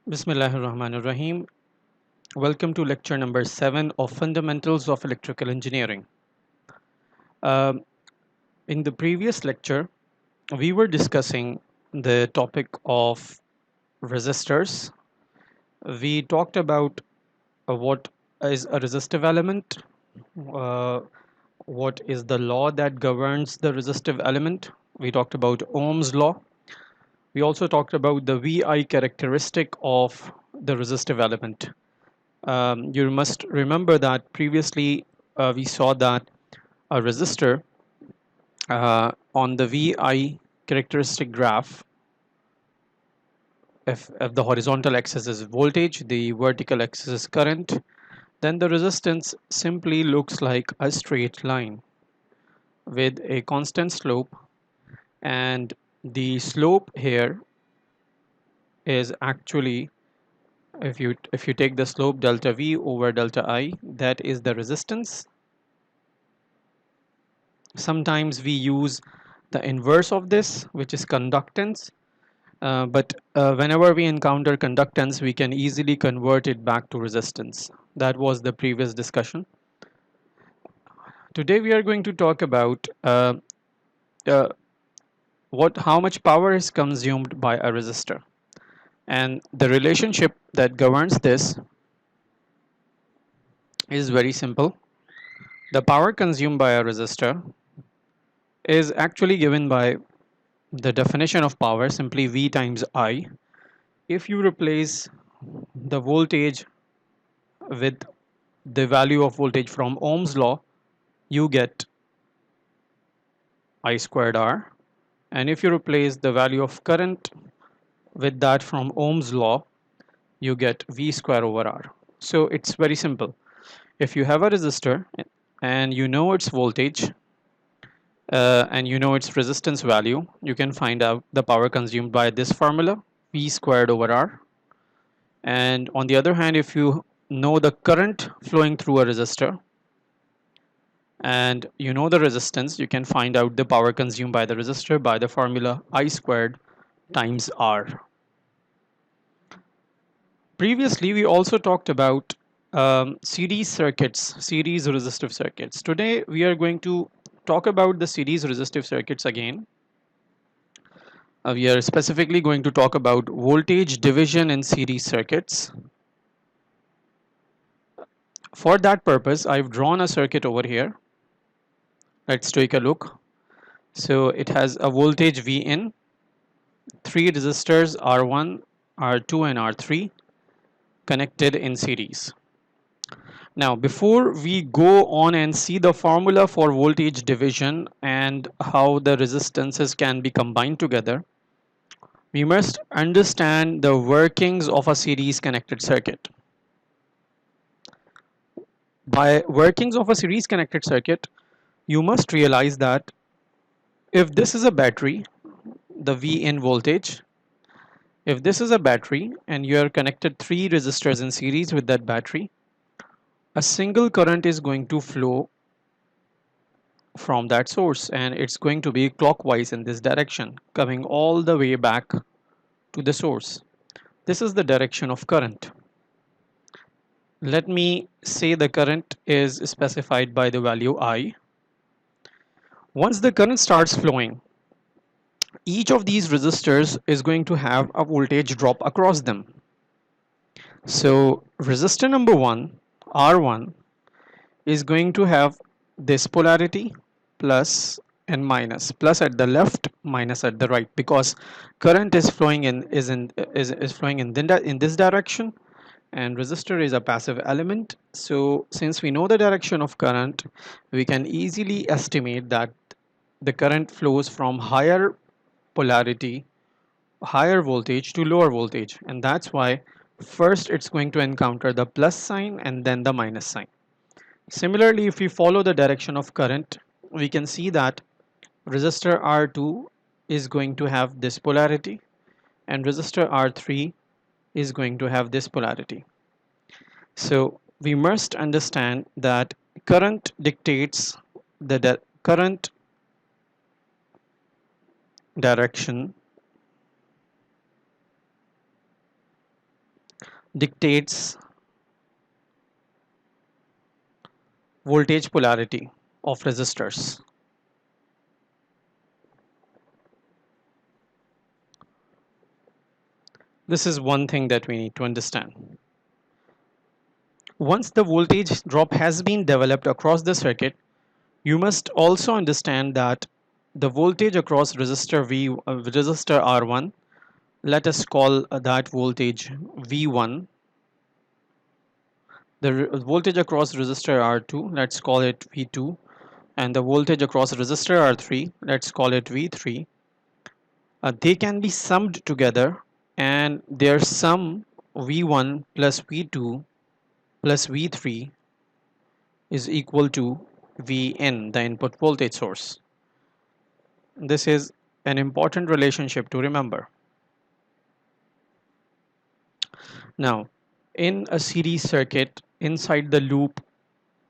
Bismillahirrahmanirrahim. Welcome to lecture number 7 of Fundamentals of Electrical Engineering. Um, in the previous lecture, we were discussing the topic of resistors. We talked about what is a resistive element, uh, what is the law that governs the resistive element. We talked about Ohm's law. We also talked about the VI characteristic of the resistive element. You must remember that previously we saw that a resistor on the VI characteristic graph, if the horizontal axis is voltage, the vertical axis is current, then the resistance simply looks like a straight line with a constant slope, and the slope here is actually, if you take the slope delta V over delta I, that is the resistance. Sometimes we use the inverse of this, which is conductance. But whenever we encounter conductance, we can easily convert it back to resistance. That was the previous discussion. Today we are going to talk about uh, how much power is consumed by a resistor. And the relationship that governs this is very simple. The power consumed by a resistor is actually given by the definition of power, simply V times I. If you replace the voltage with the value of voltage from Ohm's law, you get I squared R. And if you replace the value of current with that from Ohm's law, you get V square over R. So it's very simple. If you have a resistor and you know its voltage and you know its resistance value, you can find out the power consumed by this formula, V squared over R. And on the other hand, if you know the current flowing through a resistor and you know the resistance, you can find out the power consumed by the resistor by the formula I squared times R. Previously, we also talked about series circuits, series resistive circuits. Today, we are going to talk about the series resistive circuits again. We are specifically going to talk about voltage division in series circuits. For that purpose, I've drawn a circuit over here. Let's take a look. So it has a voltage V in, three resistors R1, R2, and R3 connected in series. Now, before we go on and see the formula for voltage division and how the resistances can be combined together, we must understand the workings of a series connected circuit. By workings of a series connected circuit, you must realize that if this is a battery, the V in voltage, if this is a battery and you are connected three resistors in series with that battery, a single current is going to flow from that source and it's going to be clockwise in this direction, coming all the way back to the source. This is the direction of current. Let me say the current is specified by the value I. Once the current starts flowing, each of these resistors is going to have a voltage drop across them. So resistor number 1, R1, is going to have this polarity, plus and minus, plus at the left, minus at the right, because current is flowing is flowing in this direction, and resistor is a passive element. So since we know the direction of current, we can easily estimate that the current flows from higher polarity, higher voltage to lower voltage, and that's why first it's going to encounter the plus sign and then the minus sign. Similarly, if we follow the direction of current, we can see that resistor R2 is going to have this polarity and resistor R3 is going to have this polarity. So we must understand that current dictates the current direction dictates voltage polarity of resistors. This is one thing that we need to understand. Once the voltage drop has been developed across the circuit, you must also understand that the voltage across resistor R1, let us call that voltage V1. The voltage across resistor R2, let's call it V2, and the voltage across resistor R3, let's call it V3. They can be summed together, and their sum V1 plus V2 plus V3 is equal to Vn, the input voltage source. This is an important relationship to remember. Now, in a series circuit, inside the loop,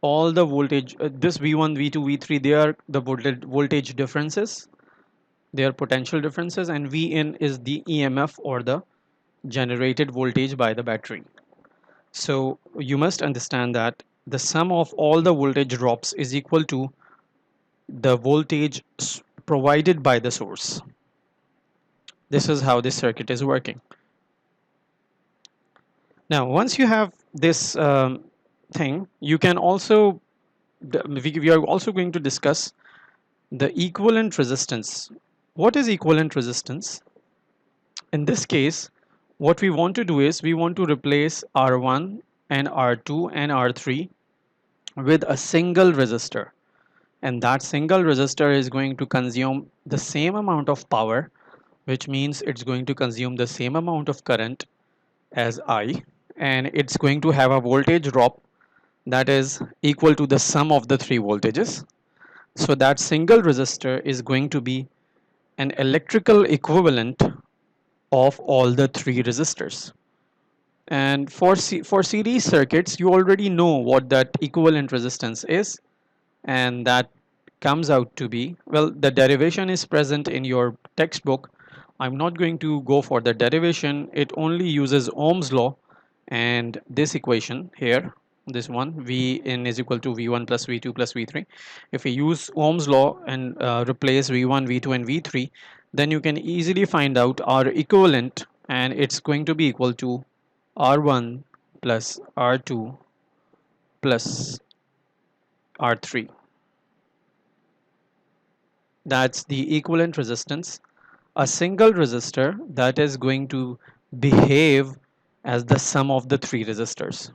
all the voltage, this V1, V2, V3, they are the voltage differences, they are potential differences, and Vn is the EMF or the generated voltage by the battery. So you must understand that the sum of all the voltage drops is equal to the voltage provided by the source. This is how this circuit is working. Now, once you have this thing, you can also, we are also going to discuss the equivalent resistance. What is equivalent resistance? In this case, what we want to do is we want to replace R1 and R2 and R3 with a single resistor. And that single resistor is going to consume the same amount of power, which means it's going to consume the same amount of current as I, and it's going to have a voltage drop that is equal to the sum of the three voltages. So that single resistor is going to be an electrical equivalent of all the three resistors. And for series circuits, you already know what that equivalent resistance is, and that comes out to be, well, the derivation is present in your textbook. I'm not going to go for the derivation. It only uses Ohm's law and this equation here, this one, Vn is equal to V1 plus V2 plus V3. If we use Ohm's law and replace V1, V2 and V3, then you can easily find out our equivalent, and it's going to be equal to R1 plus R2 plus R3. That's the equivalent resistance, a single resistor that is going to behave as the sum of the three resistors.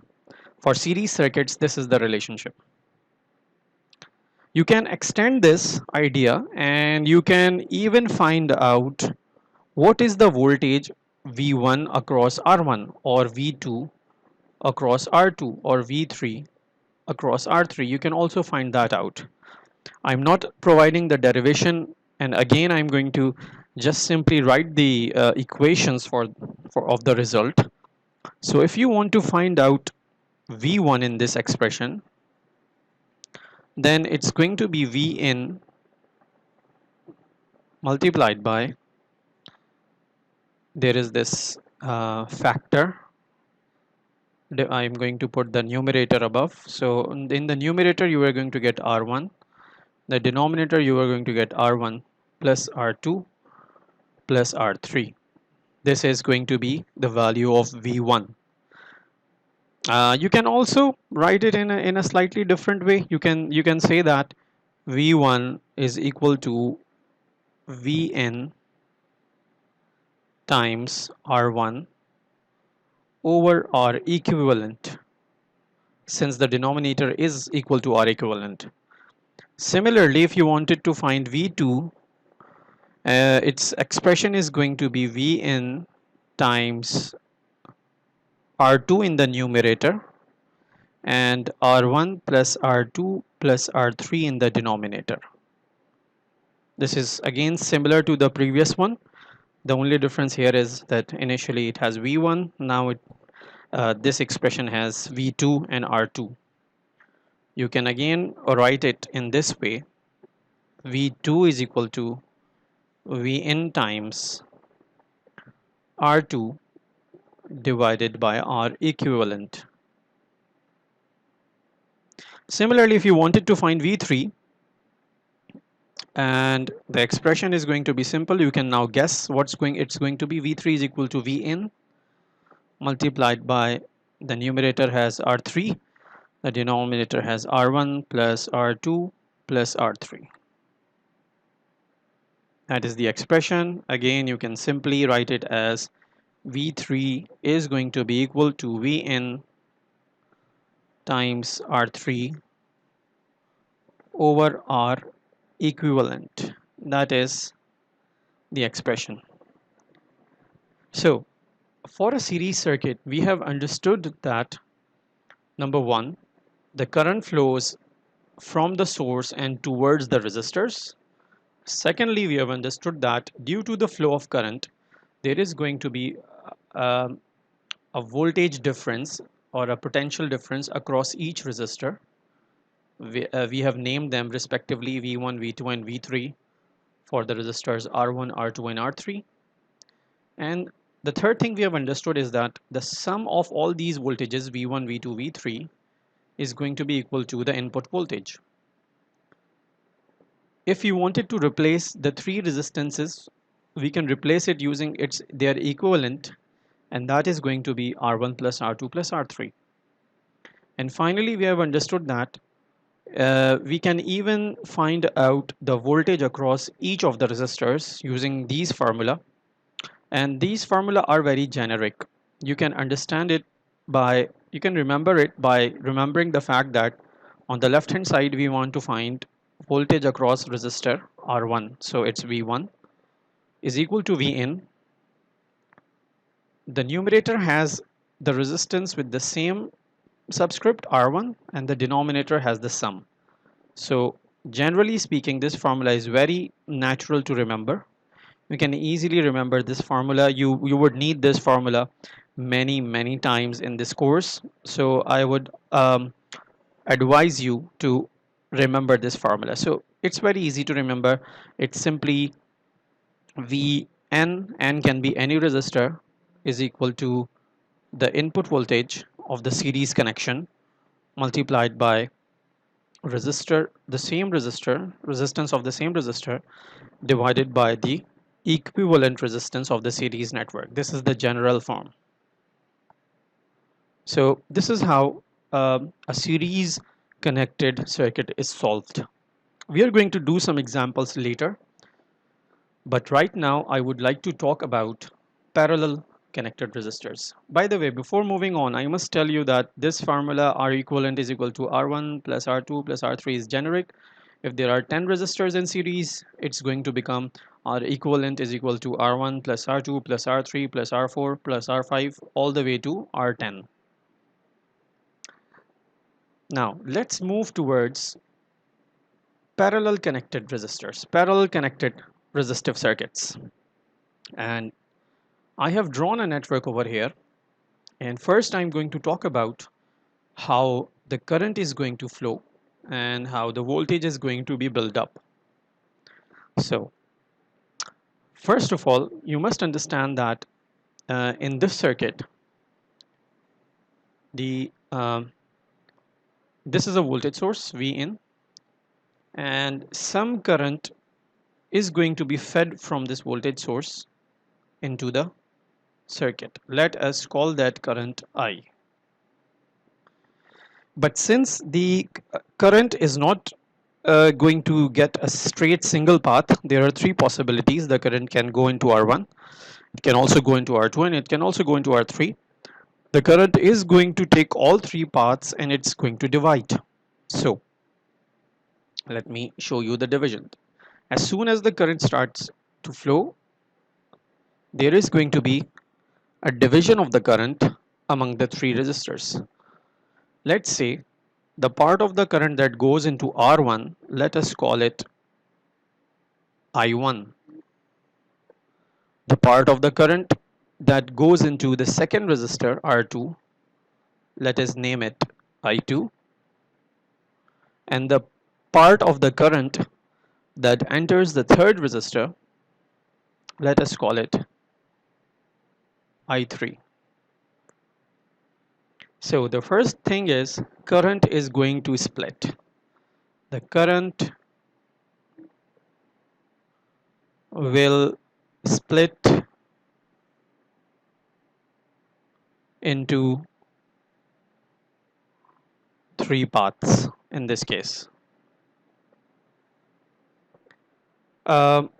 For series circuits, this is the relationship. You can extend this idea and you can even find out what is the voltage V1 across R1 or V2 across R2 or V3 across R3. You can also find that out. I'm not providing the derivation, and again I'm going to just simply write the equations for of the result. So if you want to find out V1 in this expression, then it's going to be Vn multiplied by, there is this factor. I'm going to put the numerator above. So in the numerator you are going to get R1. The denominator you are going to get R1 plus R2 plus R3. This is going to be the value of V1. You can also write it in a slightly different way. You can say that V1 is equal to Vn times R1 over R equivalent, since the denominator is equal to R equivalent. Similarly, if you wanted to find V2, its expression is going to be Vn times R2 in the numerator and R1 plus R2 plus R3 in the denominator. This is again similar to the previous one. The only difference here is that initially it has V1, now this expression has V2 and R2. You can again write it in this way. V2 is equal to Vn times R2 divided by R equivalent. Similarly, if you wanted to find V3, and the expression is going to be simple, you can now guess it's going to be V3 is equal to V in multiplied by the numerator has R3, the denominator has R1 plus R2 plus R3. That is the expression. Again, you can simply write it as V3 is going to be equal to Vn times R3 over R equivalent. That is the expression. So for a series circuit, we have understood that number one, the current flows from the source and towards the resistors. Secondly, we have understood that due to the flow of current, there is going to be uh, a voltage difference or a potential difference across each resistor. We have named them respectively V1, V2, and V3 for the resistors R1, R2, and R3. And the third thing we have understood is that the sum of all these voltages V1, V2, V3 is going to be equal to the input voltage. If you wanted to replace the three resistances, we can replace it using their equivalent, and that is going to be R1 plus R2 plus R3. And finally, we have understood that we can even find out the voltage across each of the resistors using these formula. And these formula are very generic. You can understand it you can remember it by remembering the fact that on the left hand side, we want to find voltage across resistor R1. So it's V1 is equal to V in. The numerator has the resistance with the same subscript R1 and the denominator has the sum. So generally speaking, this formula is very natural to remember. You can easily remember this formula. You would need this formula many times in this course. So I would advise you to remember this formula. So it's very easy to remember. It's simply Vn, n can be any resistor, is equal to the input voltage of the series connection multiplied by resistance of the same resistor divided by the equivalent resistance of the series network. This is the general form. So this is how a series connected circuit is solved. We are going to do some examples later, but right now I would like to talk about parallel connected resistors. By the way, before moving on, I must tell you that this formula R equivalent is equal to R1 plus R2 plus R3 is generic. If there are 10 resistors in series, it's going to become R equivalent is equal to R1 plus R2 plus R3 plus R4 plus R5 all the way to R10. Now let's move towards parallel connected resistors, parallel connected resistive circuits. And I have drawn a network over here. And first I'm going to talk about how the current is going to flow and how the voltage is going to be built up. So first of all, you must understand that in this circuit, this is a voltage source V in, and some current is going to be fed from this voltage source into the circuit. Let us call that current I. But since the current is not going to get a straight single path, there are three possibilities. The current can go into R1, it can also go into R2, and it can also go into R3. The current is going to take all three paths and it's going to divide. So let me show you the division. As soon as the current starts to flow, there is going to be a division of the current among the three resistors. Let's say the part of the current that goes into R1, let us call it I1. The part of the current that goes into the second resistor R2, let us name it I2. And the part of the current that enters the third resistor, let us call it I3. So the first thing is current is going to split. The current will split into three paths in this case. Um,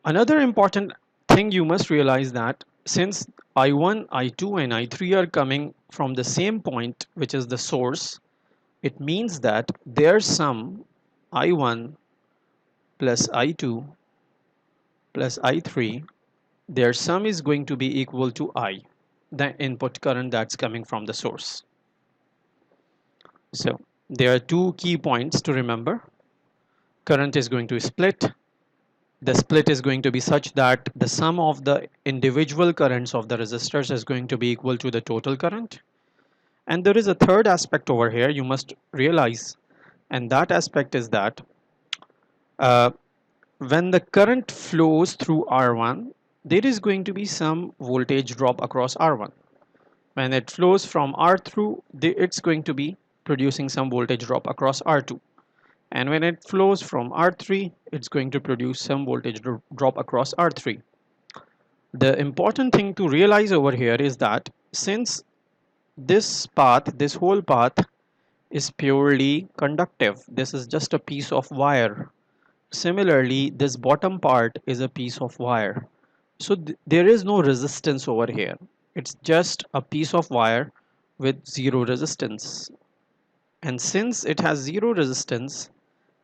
Another important thing you must realize that since I1, I2 and I3 are coming from the same point, which is the source, it means that their sum I1 plus I2 plus I3, their sum is going to be equal to I, the input current that's coming from the source. So there are two key points to remember. Current is going to split. The split is going to be such that the sum of the individual currents of the resistors is going to be equal to the total current. And there is a third aspect over here you must realize, and that aspect is that uh, when the current flows through R1, there is going to be some voltage drop across R1. When it flows from R through, it's going to be producing some voltage drop across R2. And when it flows from R3, it's going to produce some voltage drop across R3. The important thing to realize over here is that since this path, this whole path is purely conductive, this is just a piece of wire. Similarly, this bottom part is a piece of wire. So there is no resistance over here. It's just a piece of wire with zero resistance. And since it has zero resistance,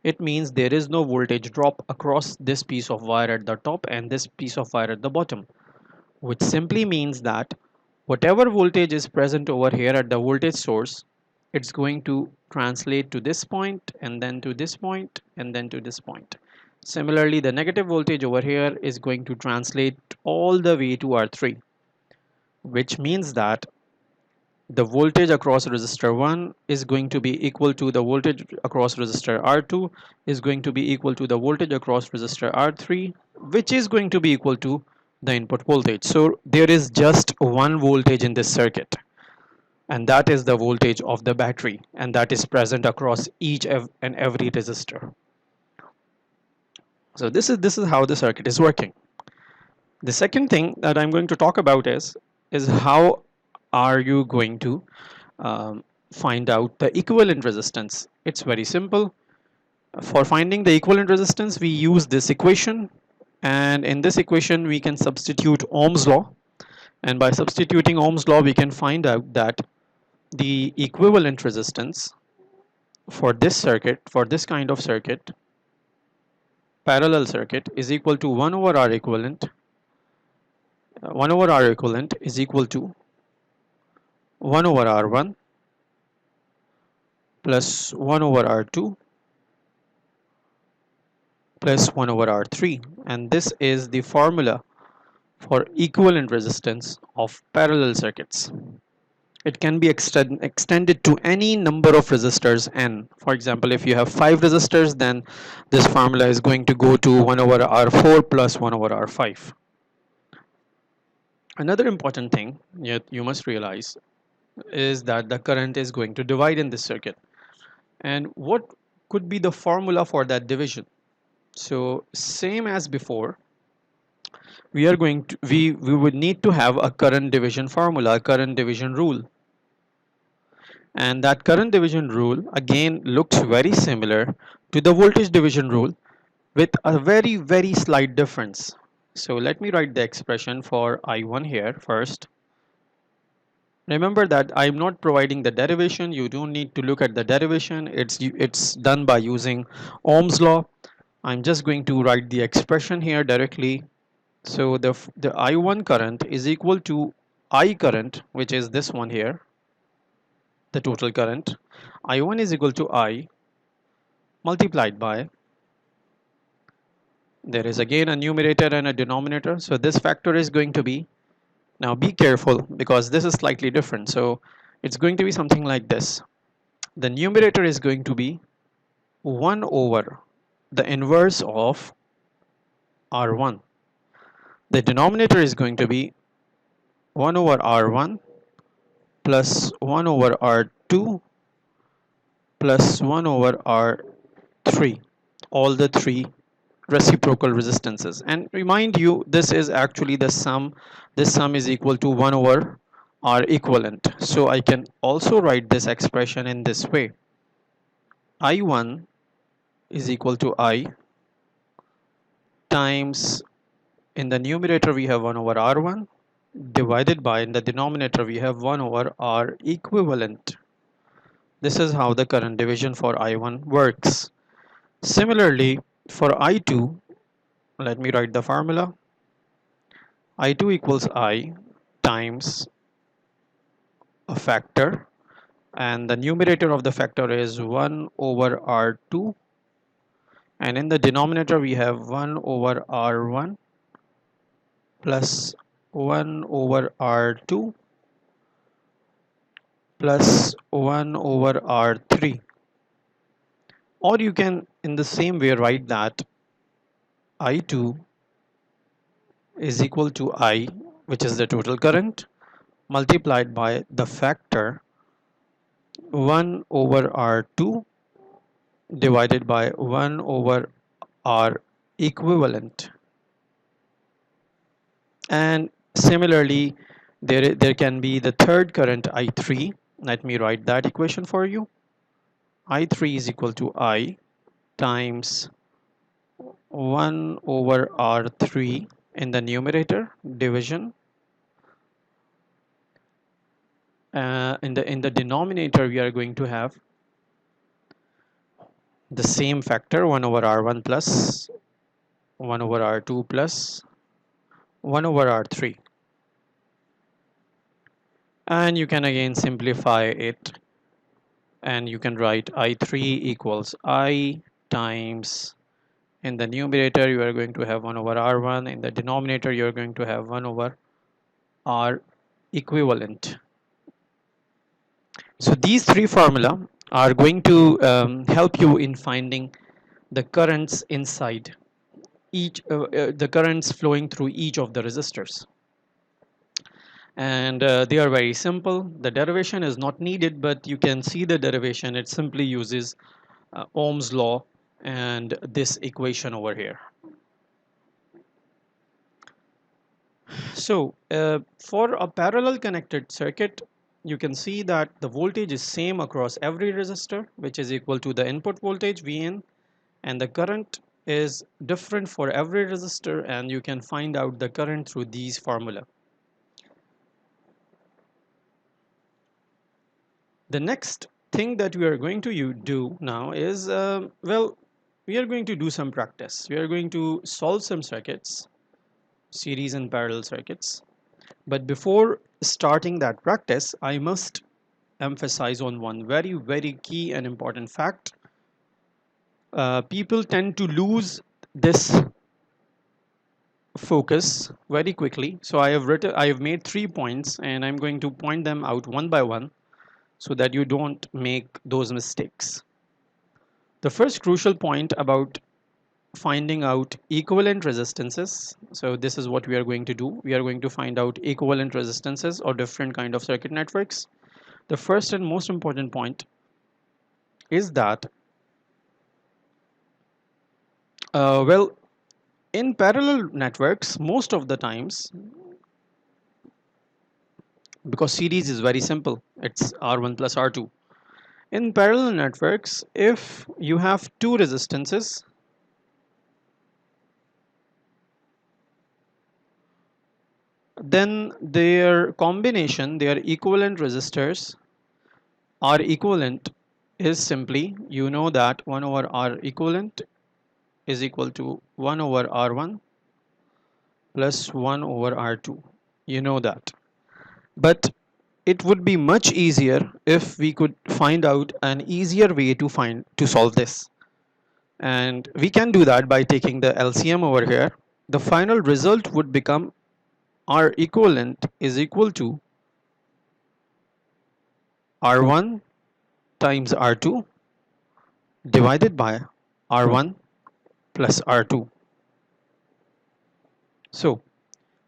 it means there is no voltage drop across this piece of wire at the top and this piece of wire at the bottom, which simply means that whatever voltage is present over here at the voltage source, it's going to translate to this point and then to this point and then to this point. Similarly, the negative voltage over here is going to translate all the way to R3, which means that the voltage across resistor 1 is going to be equal to the voltage across resistor R2 is going to be equal to the voltage across resistor R3, which is going to be equal to the input voltage. So there is just one voltage in this circuit, and that is the voltage of the battery, and that is present across each and every resistor. So this is how the circuit is working. The second thing that I'm going to talk about is how are you going to find out the equivalent resistance. It's very simple. For finding the equivalent resistance, we use this equation, and in this equation we can substitute Ohm's law, and by substituting Ohm's law we can find out that the equivalent resistance for this circuit, for this kind of circuit, parallel circuit, is equal to 1 over R equivalent. 1 over R equivalent is equal to 1 over R1 plus 1 over R2 plus 1 over R3, and this is the formula for equivalent resistance of parallel circuits. It can be extended to any number of resistors n. For example, if you have 5 resistors, then this formula is going to go to 1 over R4 plus 1 over R5. Another important thing you must realize is that the current is going to divide in this circuit. And what could be the formula for that division? So same as before, we would need to have a current division formula, a current division rule. And that current division rule again looks very similar to the voltage division rule with a very slight difference. So let me write the expression for I1 here first. Remember that I'm not providing the derivation. You don't need to look at the derivation. It's done by using Ohm's law. I'm just going to write the expression here directly. So the I1 current is equal to I current, which is this one here, the total current. I1 is equal to I multiplied by, there is again a numerator and a denominator. So this factor is going to be, now be careful because this is slightly different. So it's going to be something like this. The numerator is going to be 1 over the inverse of R1. The denominator is going to be 1 over R1 plus 1 over R2 plus 1 over R3, all the three reciprocal resistances. And remind you, this is actually the sum. This sum is equal to 1 over R equivalent. So I can also write this expression in this way. I1 is equal to I times, in the numerator we have 1 over R1, divided by, in the denominator we have 1 over R equivalent. This is how the current division for I1 works. Similarly, for I2, let me write the formula. I2 equals I times a factor, and the numerator of the factor is 1 over R2, and in the denominator we have 1 over R1 plus 1 over R2 plus 1 over R3. Or you can in the same way write that I2 is equal to I, which is the total current, multiplied by the factor 1 over R2 divided by 1 over R equivalent. And similarly, there can be the third current I3. Let me write that equation for you. I3 is equal to I times 1 over R3 in the numerator division. In the denominator we are going to have the same factor 1 over R1 plus 1 over R2 plus 1 over R3, and you can again simplify it, and you can write I3 equals I times, in the numerator you are going to have 1 over R1, in the denominator you are going to have 1 over R equivalent. So these three formula are going to help you in finding the currents inside each the currents flowing through each of the resistors. And they are very simple. The derivation is not needed, but you can see the derivation. It simply uses Ohm's law and this equation over here. So for a parallel connected circuit, you can see that the voltage is same across every resistor, which is equal to the input voltage Vn, and the current is different for every resistor, and you can find out the current through these formula. The next thing that we are going to do now is, well, we are going to do some practice. We are going to solve some circuits, series and parallel circuits. But before starting that practice, I must emphasize on one very, very key and important fact. People tend to lose this focus very quickly. So I have made 3 points, and I'm going to point them out one by one so that you don't make those mistakes. The first crucial point about finding out equivalent resistances. So this is what we are going to do. We are going to find out equivalent resistances or different kind of circuit networks. The first and most important point is that, well, in parallel networks, most of the times, because series is very simple, it's R1 plus R2. In parallel networks, if you have two resistances, then their combination, their equivalent resistors, R equivalent, is simply, you know that 1 over R equivalent is equal to 1 over R1 plus 1 over R2. You know that. But it would be much easier if we could find out an easier way to solve this. And we can do that by taking the LCM over here. The final result would become R equivalent is equal to R1 times R2 divided by R1 plus R2. So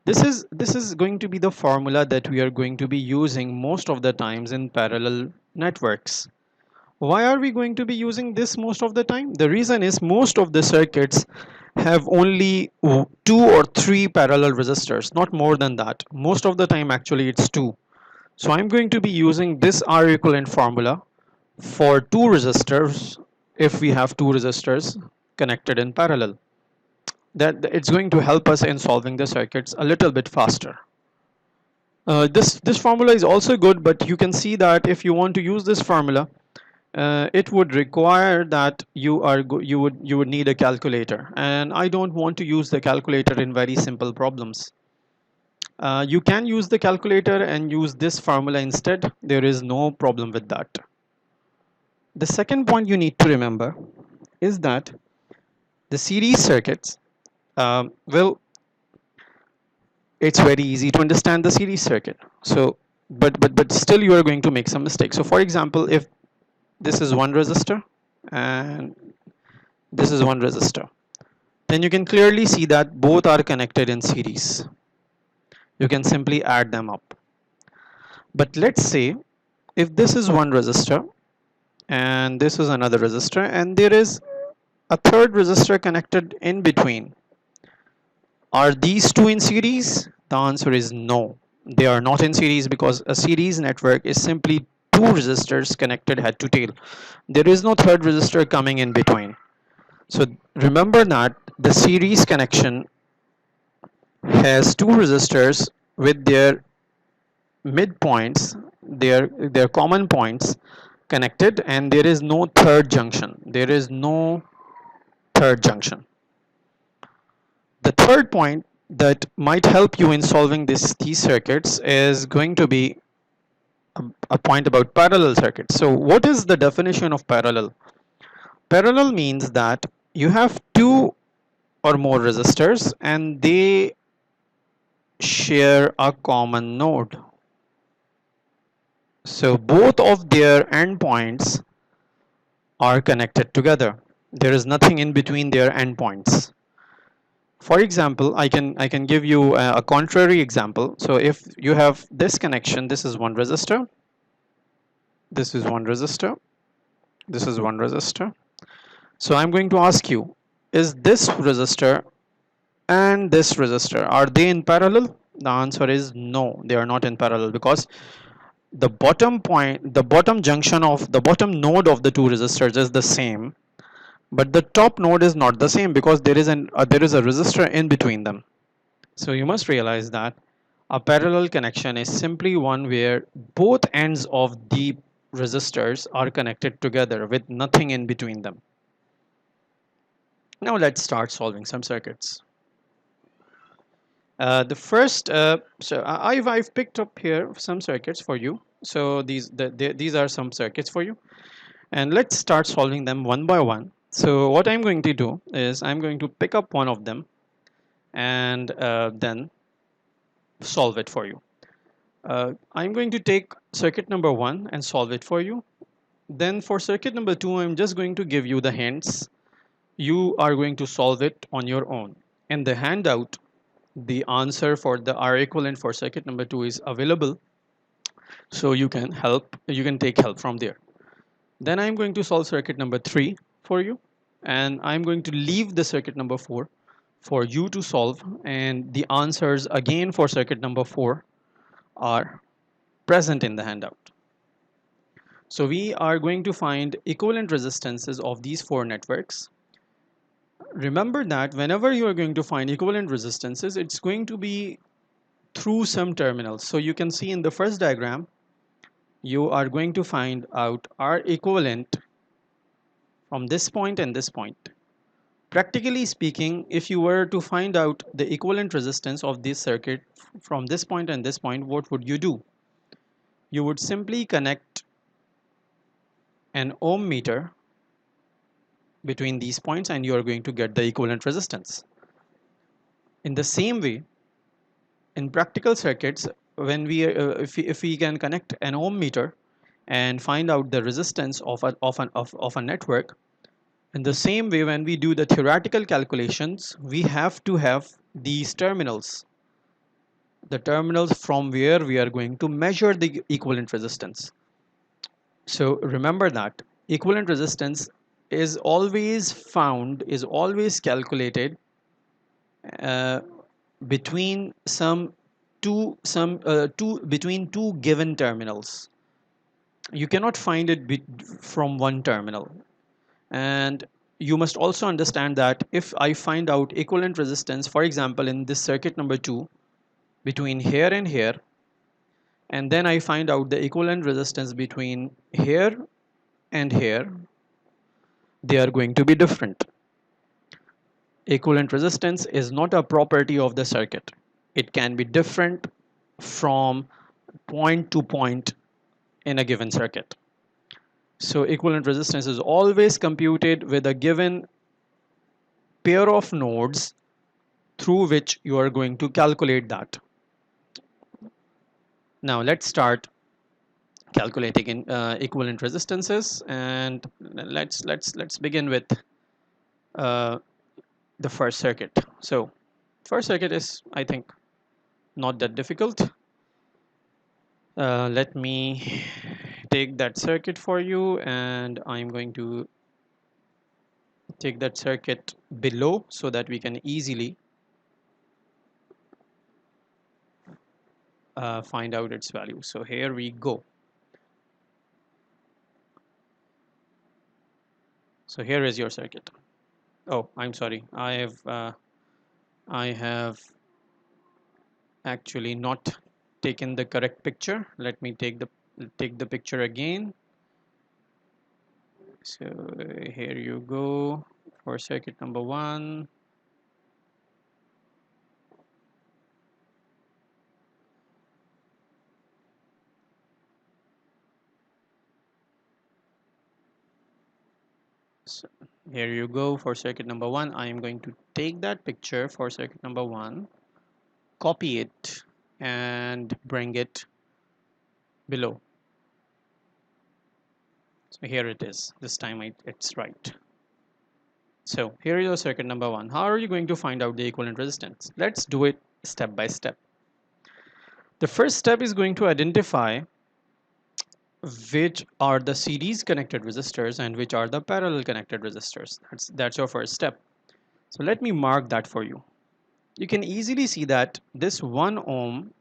This is going to be the formula that we are going to be using most of the times in parallel networks. Why are we going to be using this most of the time? The reason is most of the circuits have only two or three parallel resistors, not more than that. Most of the time actually it's two. So I'm going to be using this R equivalent formula for two resistors if we have two resistors connected in parallel. That it's going to help us in solving the circuits a little bit faster. This formula is also good, but you can see that if you want to use this formula, it would require that you would need a calculator, and I don't want to use the calculator in very simple problems. You can use the calculator and use this formula instead. There is no problem with that. The second point you need to remember is that the series circuits, well, it's very easy to understand the series circuit. So, but still you are going to make some mistakes. So, for example, if this is one resistor and this is one resistor, then you can clearly see that both are connected in series. You can simply add them up. But let's say if this is one resistor and this is another resistor and there is a third resistor connected in between, are these two in series? The answer is no. They are not in series because a series network is simply two resistors connected head to tail. There is no third resistor coming in between. So remember that the series connection has two resistors with their midpoints, their common points connected, and there is no third junction. There is no third junction. The third point that might help you in solving these circuits is going to be a point about parallel circuits. So what is the definition of parallel? Parallel means that you have two or more resistors and they share a common node. So both of their endpoints are connected together. There is nothing in between their endpoints. For example, I can give you a contrary example. So if you have this connection, this is one resistor, this is one resistor, this is one resistor. So I'm going to ask you, is this resistor and this resistor, are they in parallel? The answer is no, they are not in parallel because the bottom point, the bottom junction of the bottom node of the two resistors is the same, but the top node is not the same because there is a resistor in between them. So you must realize that a parallel connection is simply one where both ends of the resistors are connected together with nothing in between them. Now let's start solving some circuits. The first, I've picked up here some circuits for you. So these are some circuits for you, and let's start solving them one by one. So what I'm going to do is I'm going to pick up one of them and then solve it for you. I'm going to take circuit number one and solve it for you. Then for circuit number two, I'm just going to give you the hints. You are going to solve it on your own. In the handout, the answer for the R equivalent for circuit number two is available. So you can take help from there. Then I'm going to solve circuit number three for you. And I'm going to leave the circuit number four for you to solve. And the answers again for circuit number four are present in the handout. So we are going to find equivalent resistances of these four networks. Remember that whenever you are going to find equivalent resistances, it's going to be through some terminals. So you can see in the first diagram, you are going to find out R equivalent from this point and this point. Practically speaking, if you were to find out the equivalent resistance of this circuit from this point and this point, what would you do? You would simply connect an ohm meter between these points and you are going to get the equivalent resistance. In the same way, in practical circuits, when if we can connect an ohm meter and find out the resistance of a network, in the same way when we do the theoretical calculations, we have to have these terminals. the terminals from where we are going to measure the equivalent resistance. So remember that equivalent resistance is always calculated uh, between two between two given terminals. You cannot find it from one terminal. And you must also understand that if I find out equivalent resistance, for example in this circuit number 2, between here and here, and then I find out the equivalent resistance between here and here, they are going to be different. Equivalent resistance is not a property of the circuit. It can be different from point to point in a given circuit. So equivalent resistance is always computed with a given pair of nodes through which you are going to calculate that. Now let's start calculating in equivalent resistances, and let's begin with uh, the first circuit. So first circuit is, I think, not that difficult. Let me take that circuit for you, and I'm going to take that circuit below so that we can easily find out its value. So here we go. So here is your circuit. Oh, I'm sorry. I have actually not taken the correct picture. Let me take the picture again. So here you go for circuit number 1. So here you go for circuit number 1. I am going to take that picture for circuit number 1, copy it, and bring it below. So here it is. This time it's right. So here is your circuit number 1. How are you going to find out the equivalent resistance? Let's do it step by step. The first step is going to identify which are the series connected resistors and which are the parallel connected resistors. That's your first step. So let me mark that for you. You can easily see that this 1 ohm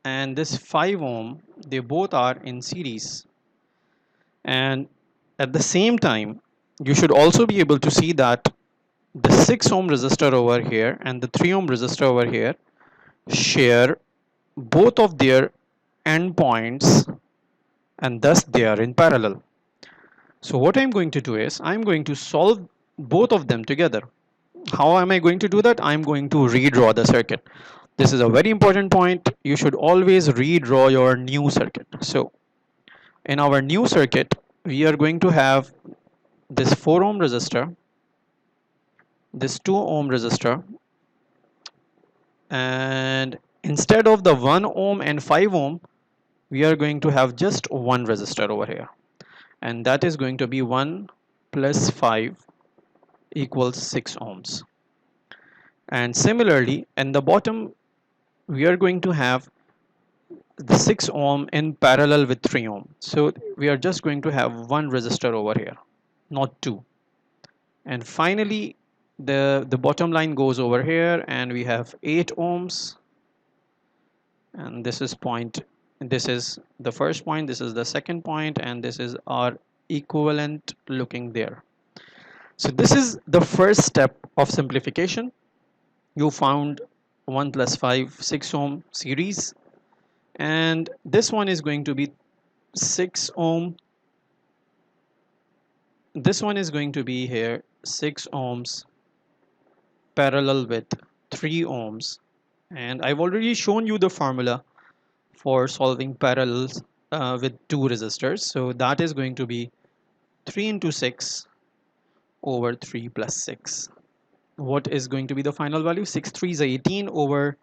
and this 5 ohm, they both are in series. And at the same time, you should also be able to see that the 6 ohm resistor over here and the 3 ohm resistor over here share both of their endpoints, and thus they are in parallel. So what I'm going to do is I'm going to solve both of them together. How am I going to do that? I'm going to redraw the circuit. This is a very important point. You should always redraw your new circuit. So in our new circuit, we are going to have this 4 ohm resistor, this 2 ohm resistor, and instead of the 1 ohm and 5 ohm, we are going to have just one resistor over here, and that is going to be 1 plus 5 equals 6 ohms. And similarly, in the bottom, we are going to have the 6 ohm in parallel with 3 ohm. So we are just going to have one resistor over here, not two. And finally, the bottom line goes over here, and we have 8 ohms, and this is the first point, this is the second point, and this is our equivalent looking there. So this is the first step of simplification. You found 1 plus 5 6 ohm series, and this one is going to be 6 ohm. This one is going to be here 6 ohms parallel with 3 ohms, and I've already shown you the formula for solving parallels with two resistors. So that is going to be 3 into 6 over 3 plus 6. What is going to be the final value? 6 3 is 18 over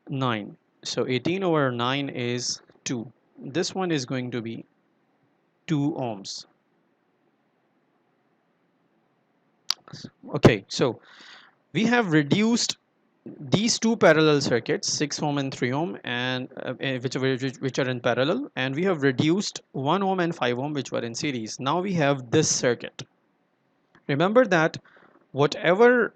9. So 18 over 9 is 2. This one is going to be 2 ohms. Okay, so we have reduced these two parallel circuits, 6 ohm and 3 ohm, and which are in parallel, and we have reduced 1 ohm and 5 ohm which were in series. Now we have this circuit. Remember that whatever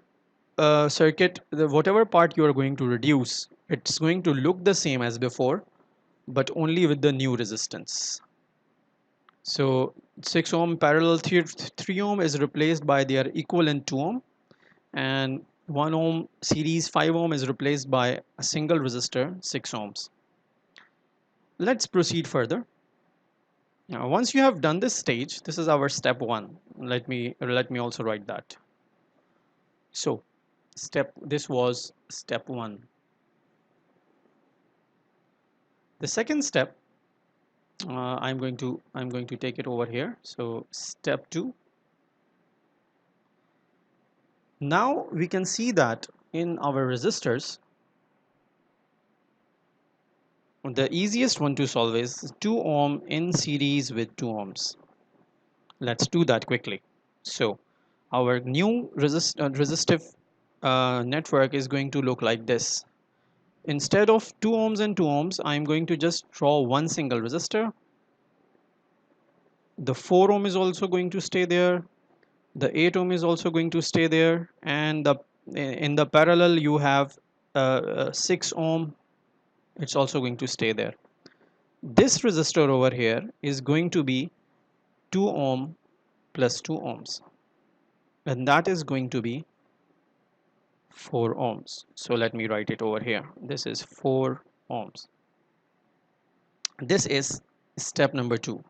whatever part you are going to reduce, it's going to look the same as before, but only with the new resistance. So 6 ohm parallel 3 ohm is replaced by their equivalent 2 ohm, and 1 ohm series 5 ohm is replaced by a single resistor 6 ohms. Let's proceed further. Now, once you have done this stage, this is our step 1. Let me also write that. So this was step 1. The second step, I'm going to take it over here. So step 2. Now we can see that in our resistors, the easiest one to solve is 2 ohm in series with 2 ohms. Let's do that quickly. So our new resistive network is going to look like this. Instead of 2 ohms and 2 ohms, I'm going to just draw one single resistor. The 4 ohm is also going to stay there. The 8 ohm is also going to stay there. And in the parallel, you have 6 ohm. It's also going to stay there. This resistor over here is going to be 2 ohm plus 2 ohms. And that is going to be 4 ohms. So let me write it over here. This is 4 ohms. This is step number 2.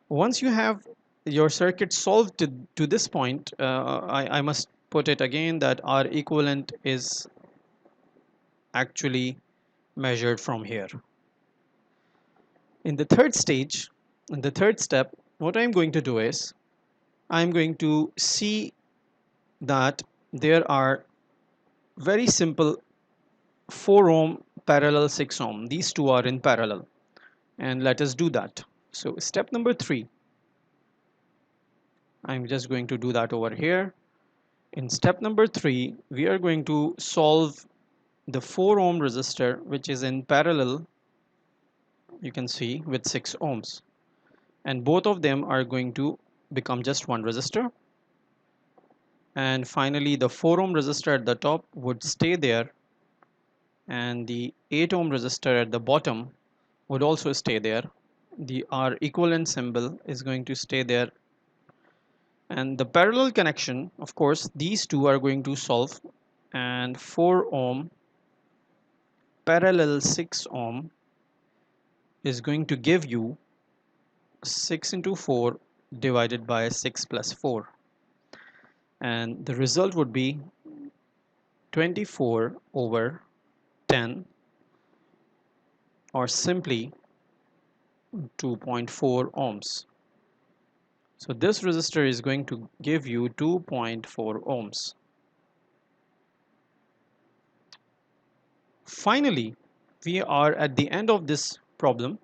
Once you have your circuit solved to this point, I must put it again that our equivalent is actually measured from here. In the third stage, in the third step, what I'm going to do is I'm going to see that there are very simple 4 ohm parallel 6 ohm. These two are in parallel, and let us do that. So step number 3, I'm just going to do that over here. In step number 3, we are going to solve the 4 ohm resistor which is in parallel, you can see, with 6 ohms, and both of them are going to become just one resistor. And finally the 4 ohm resistor at the top would stay there, and the 8 ohm resistor at the bottom would also stay there. The R equivalent symbol is going to stay there, and the parallel connection, of course, these two are going to solve, and 4 ohm parallel 6 ohm is going to give you 6 into 4 divided by 6 plus 4, and the result would be 24 over 10, or simply 2.4 ohms. So this resistor is going to give you 2.4 ohms. Finally, we are at the end of this problem,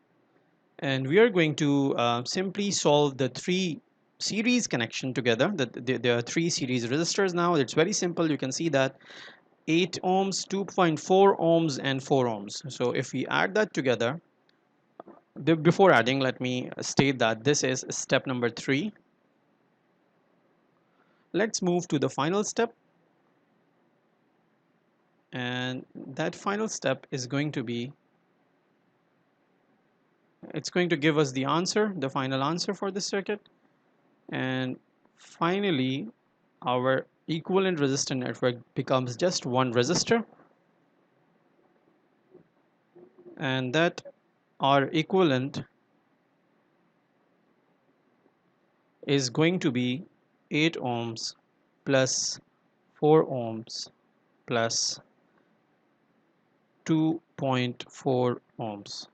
and we are going to simply solve the 3 series connection together. There are 3 series resistors now. It's very simple. You can see that 8 ohms, 2.4 ohms, and 4 ohms. So if we add that together, before adding, let me state that this is step number 3. Let's move to the final step, and that final step is going to be, it's going to give us the answer, the final answer for this circuit. And finally our equivalent resistor network becomes just one resistor, and that our equivalent is going to be 8 ohms plus 4 ohms plus 2.4 ohms,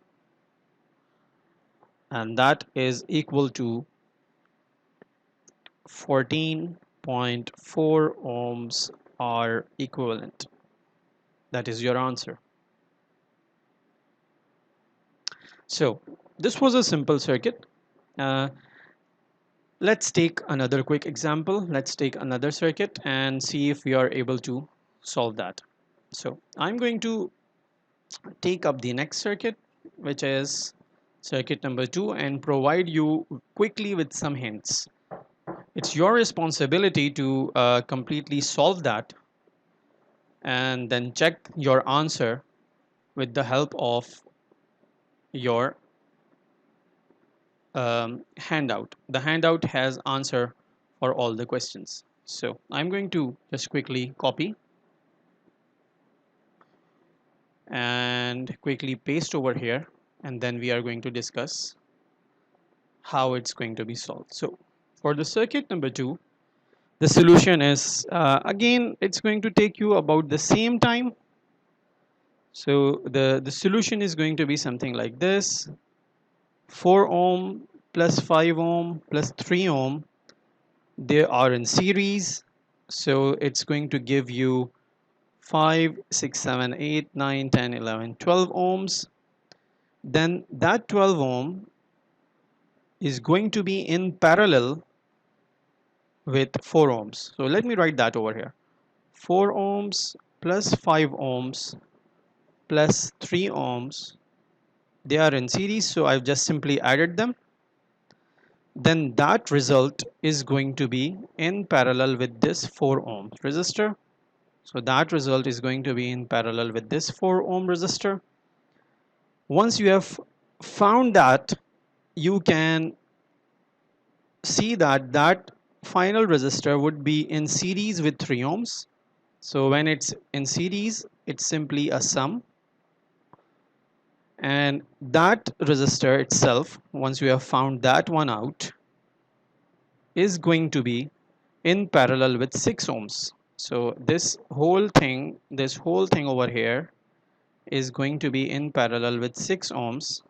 and that is equal to 14.4 ohms are equivalent. That is your answer. So this was a simple circuit. Let's take another quick example. Let's take another circuit and see if we are able to solve that. So I'm going to take up the next circuit, which is circuit number 2, and provide you quickly with some hints. It's your responsibility to completely solve that and then check your answer with the help of your handout. The handout has answer for all the questions. So I'm going to just quickly copy and quickly paste over here, and then we are going to discuss how it's going to be solved. So for the circuit number 2, the solution is again it's going to take you about the same time. So the solution is going to be something like this: 4 ohm plus 5 ohm plus 3 ohm, they are in series, so it's going to give you 5, 6, 7, 8, 9, 10, 11, 12 ohms. Then that 12 ohm is going to be in parallel with 4 ohms. So let me write that over here: 4 ohms plus 5 ohms plus 3 ohms, they are in series, so I've just simply added them. Then that result is going to be in parallel with this 4 ohm resistor. So that result is going to be in parallel with this 4 ohm resistor. Once you have found that, you can see that that final resistor would be in series with 3 ohms. So when it's in series, it's simply a sum. And that resistor itself, once you have found that one out, is going to be in parallel with 6 ohms. So this whole thing over here is going to be in parallel with 6 ohms.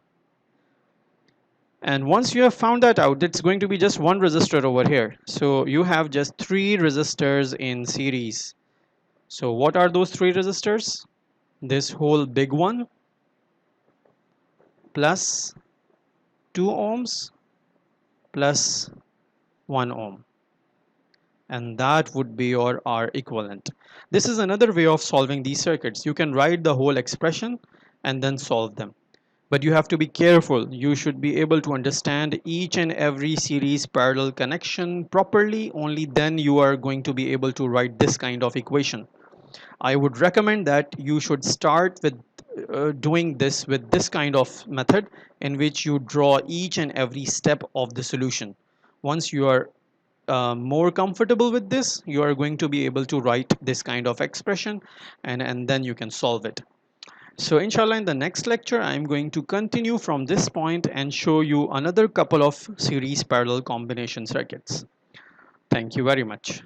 And once you have found that out, it's going to be just one resistor over here. So you have just 3 resistors in series. So what are those 3 resistors? This whole big one plus 2 ohms plus 1 ohm. And that would be your R equivalent. This is another way of solving these circuits. You can write the whole expression and then solve them. But you have to be careful. You should be able to understand each and every series parallel connection properly. Only then you are going to be able to write this kind of equation. I would recommend that you should start with doing this with this kind of method, in which you draw each and every step of the solution. Once you are more comfortable with this, you are going to be able to write this kind of expression, and then you can solve it. So inshallah, in the next lecture, I'm going to continue from this point and show you another couple of series parallel combination circuits. Thank you very much.